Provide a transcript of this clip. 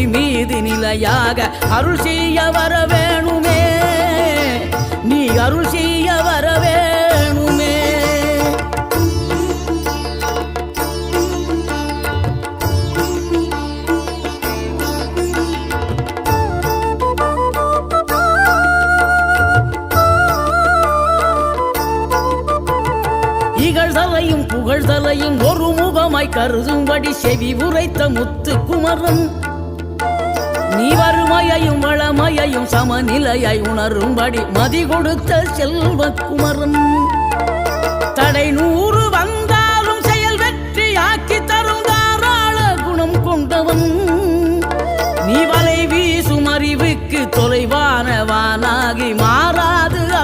புவி மீது நிலையாக அருள் செய்ய வர வேணுமே, நீ அருள் செய்ய வர வேணுமே. இகழ்தலையும் புகழ்தலையும் ஒரு முகமாய் கருதும்படி செவி உரைத்த முத்து குமரன், நீ வறுமையையும் வளமையையும் சமநிலையை உணரும்படி மதி கொடுத்த செல்வ குமரன். தடை 100 வந்தாலும் செயல் வெற்றி ஆக்கி தரும் தாராள குணம் கொண்டவன், நீ வலை வீசும் அறிவுக்கு தொலைவானவானாகி மாறா